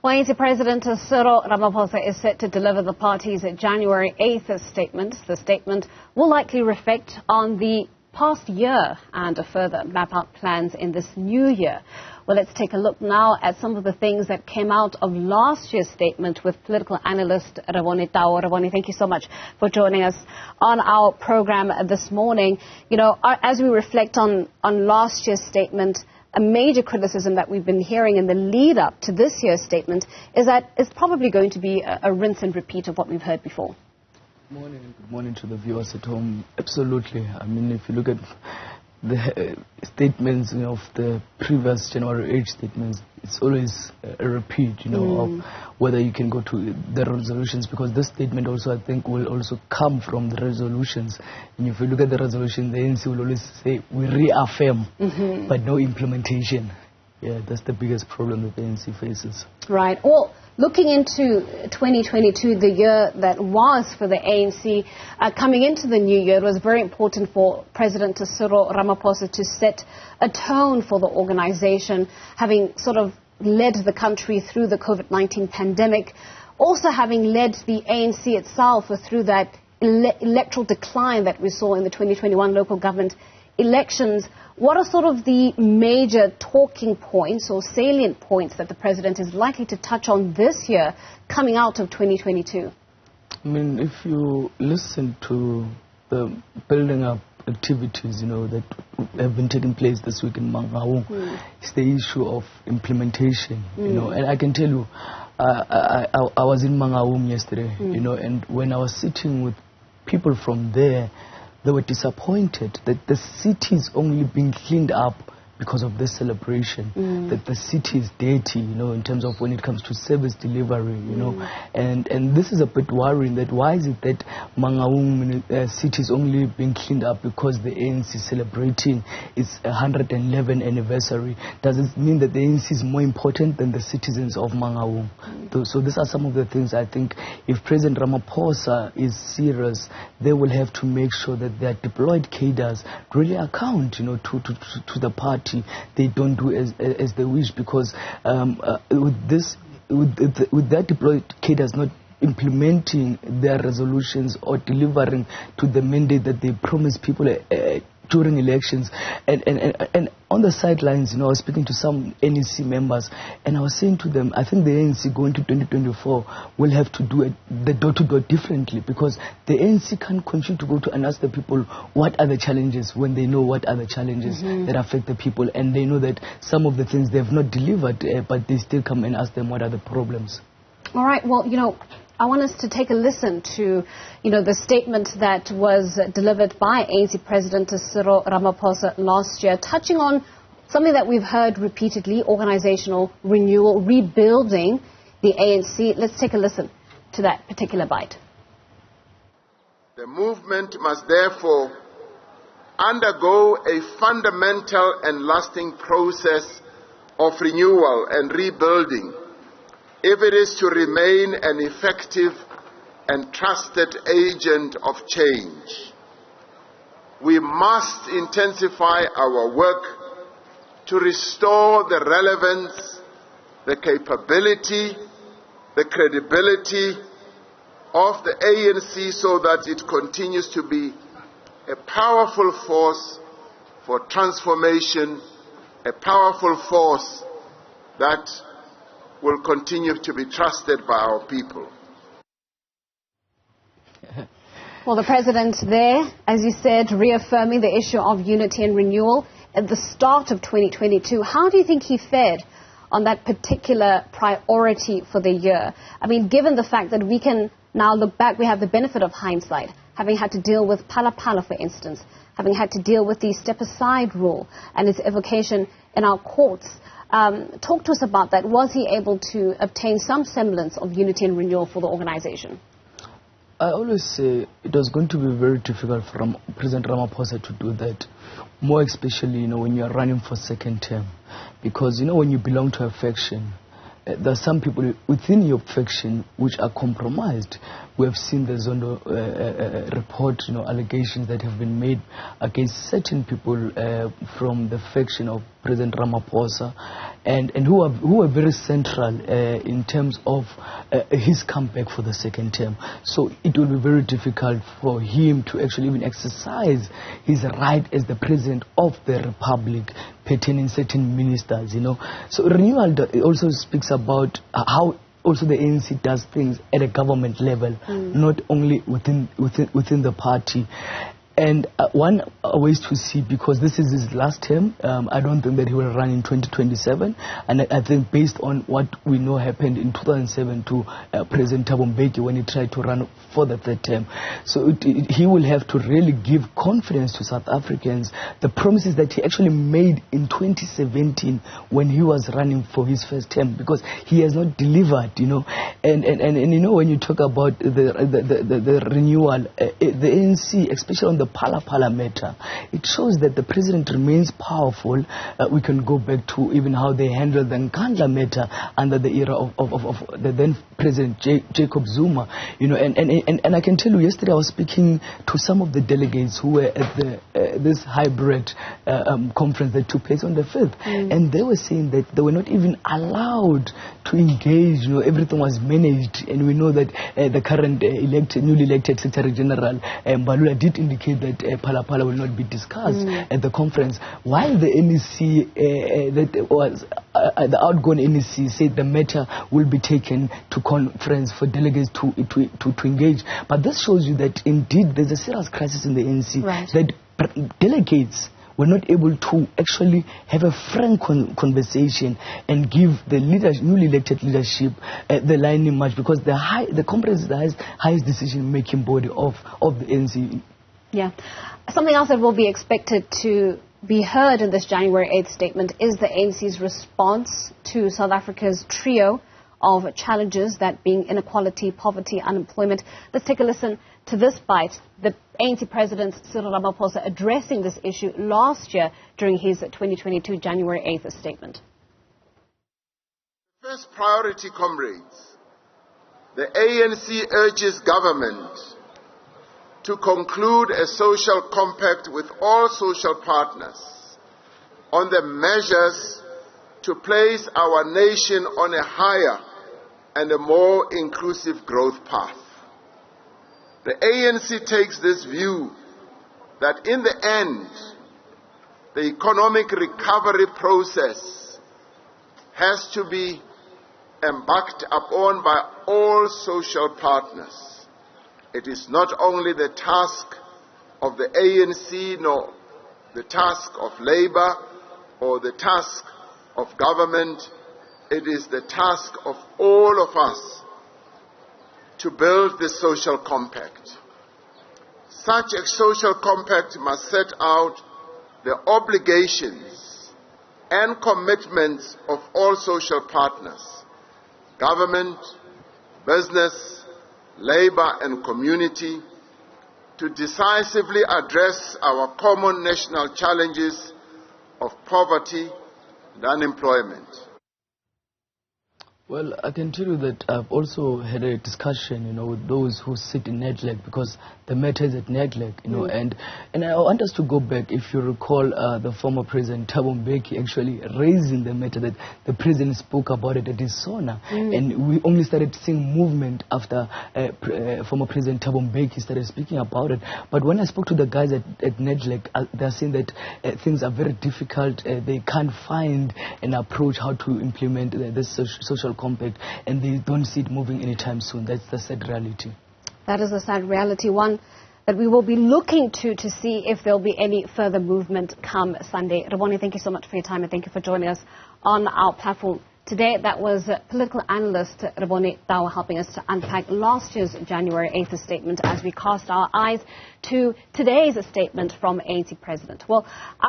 Well, ANC President Cyril Ramaphosa is set to deliver the party's January 8th statement. The statement will likely reflect on the past year and further map out plans in this new year. Well, let's take a look now at some of the things that came out of last year's statement with political analyst Rebone Tau. Rebone, thank you so much for joining us on our program this morning. You know, as we reflect on last year's statement, a major criticism that we've been hearing in the lead up to this year's statement is that it's probably going to be a rinse and repeat of what we've heard before. Good morning to the viewers at home. Absolutely. I mean, if you look at the statements of the previous January 8 statements, it's always a repeat, of whether you can go to the resolutions, because this statement also, I think, will also come from the resolutions. And if you look at the resolution, the ANC will always say, we reaffirm, but no implementation. Yeah, that's the biggest problem that the ANC faces. Right. Well, looking into 2022, the year that was for the ANC, coming into the new year, it was very important for President Cyril Ramaphosa to set a tone for the organization, having sort of led the country through the COVID-19 pandemic, also having led the ANC itself through that electoral decline that we saw in the 2021 local government elections. What are sort of the major talking points or salient points that the president is likely to touch on this year coming out of 2022? I mean, if you listen to the building up activities, that have been taking place this week in Mangaung, it's the issue of implementation, and I can tell you, I was in Mangaung yesterday, and when I was sitting with people from there, they were disappointed that the city is only being cleaned up because of this celebration, that the city is dirty, in terms of when it comes to service delivery, and this is a bit worrying. That why is it that Mangaung city is only being cleaned up because the ANC is celebrating its 111th anniversary? Does it mean that the ANC is more important than the citizens of Mangaung? So these are some of the things I think if President Ramaphosa is serious, they will have to make sure that their deployed cadres really account, to the party. They don't do as they wish, because with their deployed cadres not implementing their resolutions or delivering to the mandate that they promise people during elections, and on the sidelines, I was speaking to some NEC members, and I was saying to them, I think the ANC going to 2024 will have to do the door-to-door differently, because the ANC can't continue to go to and ask the people what are the challenges when they know what are the challenges that affect the people, and they know that some of the things they have not delivered, but they still come and ask them what are the problems. All right, well, I want us to take a listen to, the statement that was delivered by ANC President Cyril Ramaphosa last year, touching on something that we've heard repeatedly, organizational renewal, rebuilding the ANC. Let's take a listen to that particular bite. The movement must therefore undergo a fundamental and lasting process of renewal and rebuilding if it is to remain an effective and trusted agent of change. We must intensify our work to restore the relevance, the capability, the credibility of the ANC so that it continues to be a powerful force for transformation, a powerful force that will continue to be trusted by our people. Well, the president there, as you said, reaffirming the issue of unity and renewal at the start of 2022. How do you think he fared on that particular priority for the year? I mean, given the fact that we can now look back, we have the benefit of hindsight, having had to deal with Phala Phala, for instance, having had to deal with the step-aside rule and its evocation in our courts. Talk to us about that. Was he able to obtain some semblance of unity and renewal for the organization? I always say it was going to be very difficult for President Ramaphosa to do that, more especially, when you are running for second term. Because, when you belong to a faction, there are some people within your faction which are compromised. We have seen the Zondo report, allegations that have been made against certain people from the faction of President Ramaphosa. and who were very central in terms of his comeback for the second term. So it will be very difficult for him to actually even exercise his right as the president of the republic, pertaining certain ministers, So renewal also speaks about how also the ANC does things at a government level, not only within the party. And one ways to see, because this is his last term, I don't think that he will run in 2027. And I think based on what we know happened in 2007 to President Thabo Mbeki when he tried to run for the third term. So he will have to really give confidence to South Africans, the promises that he actually made in 2017 when he was running for his first term, because he has not delivered, And when you talk about the renewal, the ANC, especially on the Phala matter, it shows that the president remains powerful. We can go back to even how they handled the Nkandla matter under the era of the then President Jacob Zuma. And I can tell you, yesterday I was speaking to some of the delegates who were at this hybrid conference that took place on the 5th, and they were saying that they were not even allowed to engage. Everything was managed, and we know that the current newly elected Secretary General Mbalula did indicate that Phala will not be discussed at the conference, while the NEC, the outgoing NEC, said the matter will be taken to conference for delegates to engage. But this shows you that indeed there's a serious crisis in the NEC, that delegates were not able to actually have a frank conversation and give the newly elected leadership the line in march, because the conference is the highest decision-making body of the ANC. Yeah. Something else that will be expected to be heard in this January 8th statement is the ANC's response to South Africa's trio of challenges, that being inequality, poverty, unemployment. Let's take a listen to this bite. The ANC President Cyril Ramaphosa addressing this issue last year during his 2022 January 8th statement. First priority, comrades, the ANC urges government to conclude a social compact with all social partners on the measures to place our nation on a higher and a more inclusive growth path. The ANC takes this view that in the end, the economic recovery process has to be embarked upon by all social partners. It is not only the task of the ANC, nor the task of Labour or the task of government. It is the task of all of us to build the social compact. Such a social compact must set out the obligations and commitments of all social partners: government, business, Labour and community, to decisively address our common national challenges of poverty and unemployment. Well, I can tell you that I've also had a discussion, with those who sit in NEDLAC, because the matter is at NEDLAC, and I want us to go back. If you recall, the former President Thabo Mbeki actually raising the matter that the President spoke about it at his SONA, and we only started seeing movement after former President Thabo Mbeki started speaking about it. But when I spoke to the guys at NEDLAC, they're saying that things are very difficult. They can't find an approach how to implement this social compact, and they don't see it moving anytime soon. That's the sad reality. That is a sad reality, one that we will be looking to see if there'll be any further movement come Sunday. Rebone, thank you so much for your time, and thank you for joining us on our platform today. That was political analyst Rebone Tau helping us to unpack last year's January 8th statement as we cast our eyes to today's statement from ANC President. Well,